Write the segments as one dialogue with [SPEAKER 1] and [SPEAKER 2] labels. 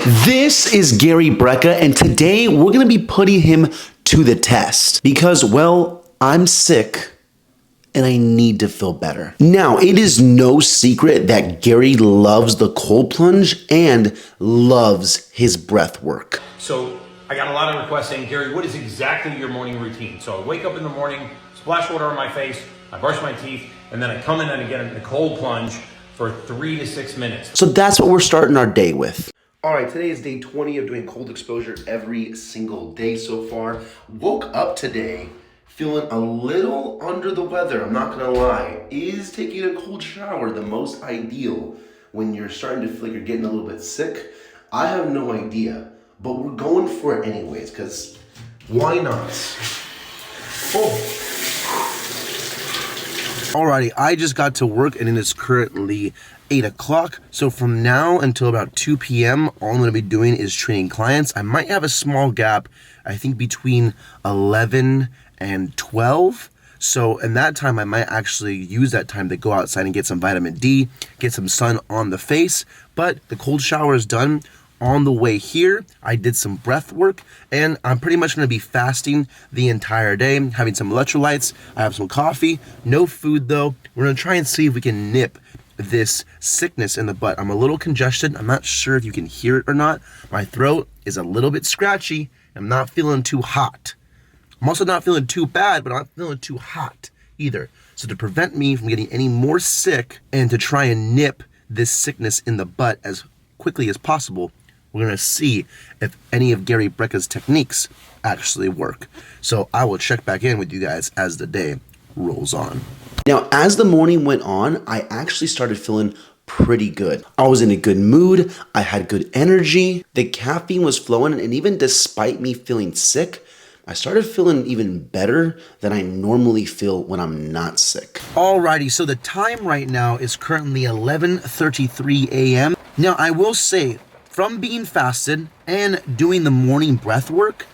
[SPEAKER 1] This is Gary Brecka, and today we're going to be putting him to the test because, well, I'm sick and I need to feel better. Now, it is no secret that Gary loves the cold plunge and loves his breath work.
[SPEAKER 2] So I got a lot of requests saying, Gary, what is exactly your morning routine? So I wake up in the morning, splash water on my face, I brush my teeth, and then I come in and I get in the cold plunge for 3 to 6 minutes.
[SPEAKER 1] So that's what we're starting our day with. All right, today is day 20 of doing cold exposure every single day so far. Woke up today feeling a little under the weather, I'm not gonna lie. Is taking a cold shower the most ideal when you're starting to feel like you're getting a little bit sick? I have no idea, but we're going for it anyways, because why not? Oh. Alrighty, I just got to work and it is currently 8 o'clock. So from now until about 2 p.m., all I'm gonna be doing is training clients. I might have a small gap, I think between 11 and 12. So in that time, I might actually use that time to go outside and get some vitamin D, get some sun on the face. But the cold shower is done. On the way here, I did some breath work, and I'm pretty much gonna be fasting the entire day, having some electrolytes. I have some coffee, no food though. We're gonna try and see if we can nip this sickness in the butt. I'm a little congested. I'm not sure if you can hear it or not. My throat is a little bit scratchy. I'm not feeling too hot. I'm also not feeling too bad, but I'm not feeling too hot either. So to prevent me from getting any more sick and to try and nip this sickness in the butt as quickly as possible, we're gonna see if any of Gary Brecka's techniques actually work. So I will check back in with you guys as the day rolls on. Now, as the morning went on, I actually started feeling pretty good. I was in a good mood, I had good energy, the caffeine was flowing, and even despite me feeling sick, I started feeling even better than I normally feel when I'm not sick. Alrighty, so the time right now is currently 11:33 a.m. Now, I will say, from being fasted and doing the morning breath work,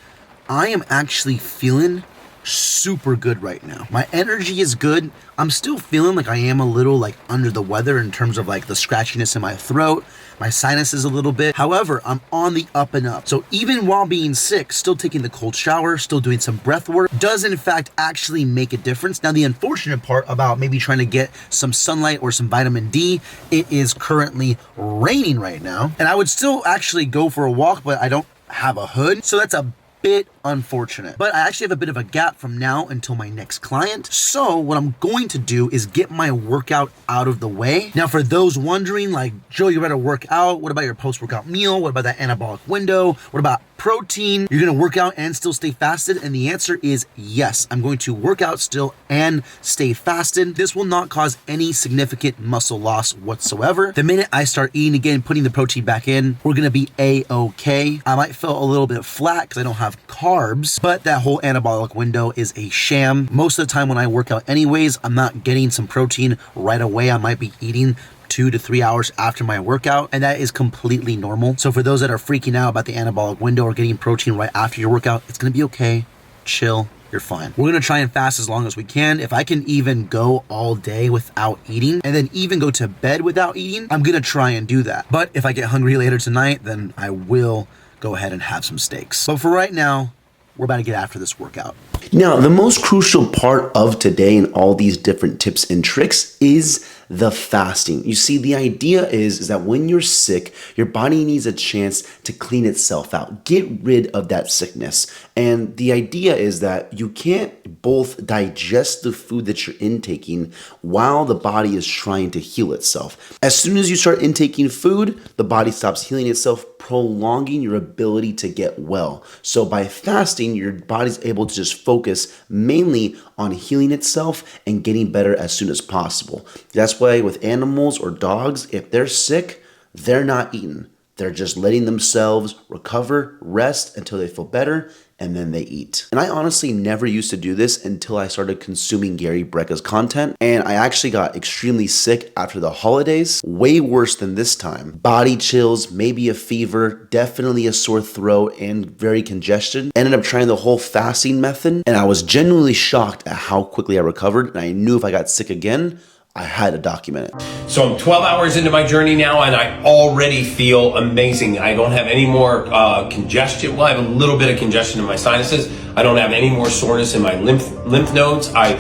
[SPEAKER 1] I am actually feeling super good right now. My energy is good. I'm still feeling like I am a little like under the weather in terms of like the scratchiness in my throat, my sinuses a little bit. However, I'm on the up and up. So even while being sick, still taking the cold shower, still doing some breath work does in fact actually make a difference. Now, the unfortunate part about maybe trying to get some sunlight or some vitamin D, it is currently raining right now. And I would still actually go for a walk, but I don't have a hood. So that's a bit unfortunate, but I actually have a bit of a gap from now until my next client. So what I'm going to do is get my workout out of the way. Now, for those wondering, like, Joe, you better work out. What about your post-workout meal? What about that anabolic window? What about protein? You're gonna work out and still stay fasted? And the answer is yes. I'm going to work out still and stay fasted. This will not cause any significant muscle loss whatsoever. The minute I start eating again, putting the protein back in, we're gonna be a-okay. I might feel a little bit flat because I don't have carbs, but that whole anabolic window is a sham. Most of the time when I work out anyways, I'm not getting some protein right away. I might be eating 2 to 3 hours after my workout, and that is completely normal. So for those that are freaking out about the anabolic window or getting protein right after your workout, it's gonna be okay. Chill, you're fine. We're gonna try and fast as long as we can. If I can even go all day without eating and then even go to bed without eating, I'm gonna try and do that. But if I get hungry later tonight, then I will go ahead and have some steaks. But for right now, we're about to get after this workout. Now, the most crucial part of today and all these different tips and tricks is the fasting. You see, the idea is that when you're sick, your body needs a chance to clean itself out, get rid of that sickness. And the idea is that you can't both digest the food that you're intaking while the body is trying to heal itself. As soon as you start intaking food, the body stops healing itself, prolonging your ability to get well. So by fasting, your body's able to just focus mainly on healing itself and getting better as soon as possible. That's why with animals or dogs, if they're sick, they're not eating. They're just letting themselves recover, rest until they feel better, and then they eat. And I honestly never used to do this until I started consuming Gary Brecka's content. And I actually got extremely sick after the holidays, way worse than this time. Body chills, maybe a fever, definitely a sore throat, and very congestion. Ended up trying the whole fasting method, and I was genuinely shocked at how quickly I recovered. And I knew if I got sick again,
[SPEAKER 3] I had to document it.
[SPEAKER 2] So I'm 12 hours into my journey now, and I already feel amazing. I don't have any more congestion. Well, I have a little bit of congestion in my sinuses. I don't have any more soreness in my lymph nodes. My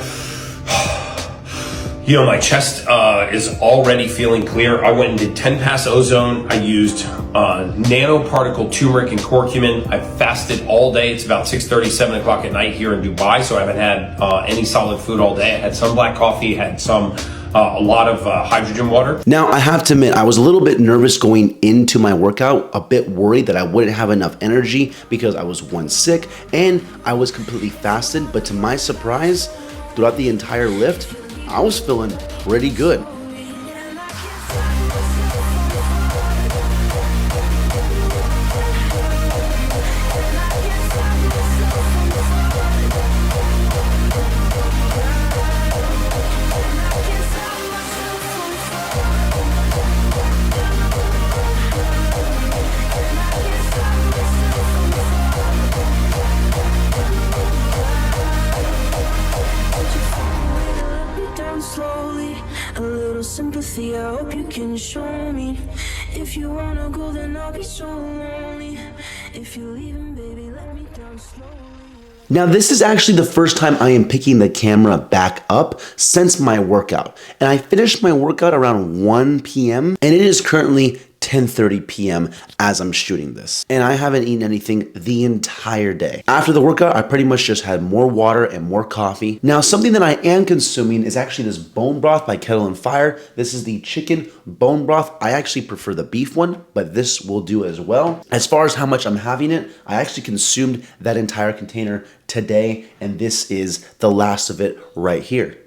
[SPEAKER 2] chest is already feeling clear. I went and did 10 pass ozone. I used nanoparticle turmeric and curcumin. I fasted all day. It's about 6:30, 7 o'clock at night here in Dubai, so I haven't had any solid food all day. I had some black coffee, had a lot of hydrogen water.
[SPEAKER 3] Now, I have to admit, I was a little bit nervous going into my workout, a bit worried that I wouldn't have enough energy because I was sick and I was completely fasted. But to my surprise, throughout the entire lift, I was feeling pretty good.
[SPEAKER 4] Slowly, a little sympathy, I hope you can show me. If you wanna go, then I'll be so lonely. If you're leaving, baby, let me down slowly.
[SPEAKER 3] Now, this is actually the first time I am picking the camera back up since my workout. And I finished my workout around 1 p.m. and it is currently 10:30 p.m. as I'm shooting this. And I haven't eaten anything the entire day. After the workout, I pretty much just had more water and more coffee. Now, something that I am consuming is actually this bone broth by Kettle and Fire. This is the chicken bone broth. I actually prefer the beef one, but this will do as well. As far as how much I'm having it, I actually consumed that entire container today, and this is the last of it right here.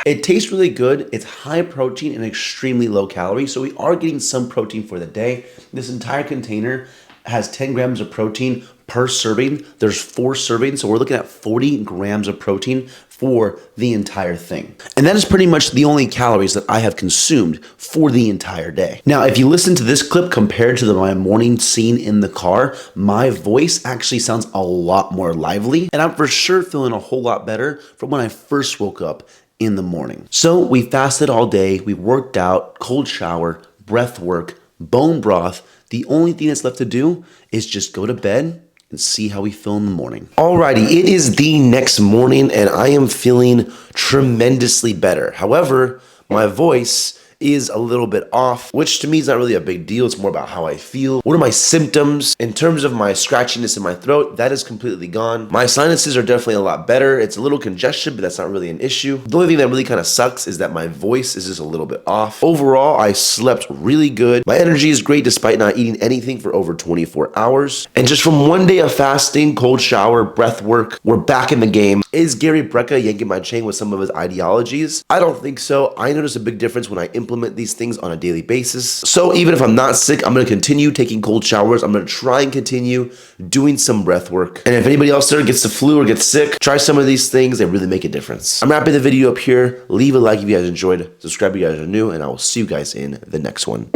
[SPEAKER 3] It tastes really good. It's high protein and extremely low calorie, so we are getting some protein for the day. This entire container has 10 grams of protein per serving. There's 4 servings, so we're looking at 40 grams of protein for the entire thing. And that is pretty much the only calories that I have consumed for the entire day. Now, if you listen to this clip compared to my morning scene in the car, my voice actually sounds a lot more lively, and I'm for sure feeling a whole lot better from when I first woke up in the morning. So we fasted all day, we worked out, cold shower, breath work, bone broth. The only thing that's left to do is just go to bed and see how we feel in the morning.
[SPEAKER 1] Alrighty, it is the next morning and I am feeling tremendously better. However, my voice is a little bit off, which to me is not really a big deal. It's more about how I feel. What are my symptoms? In terms of my scratchiness in my throat, that is completely gone. My sinuses are definitely a lot better. It's a little congestion, but that's not really an issue. The only thing that really kind of sucks is that my voice is just a little bit off. Overall, I slept really good. My energy is great despite not eating anything for over 24 hours. And just from one day of fasting, cold shower, breath work, we're back in the game. Is Gary Brecka yanking my chain with some of his ideologies? I don't think so. I notice a big difference when I implement these things on a daily basis. So even if I'm not sick, I'm going to continue taking cold showers. I'm going to try and continue doing some breath work. And if anybody else there gets the flu or gets sick, try some of these things. They really make a difference. I'm wrapping the video up here. Leave a like if you guys enjoyed. Subscribe if you guys are new, and I will see you guys in the next one.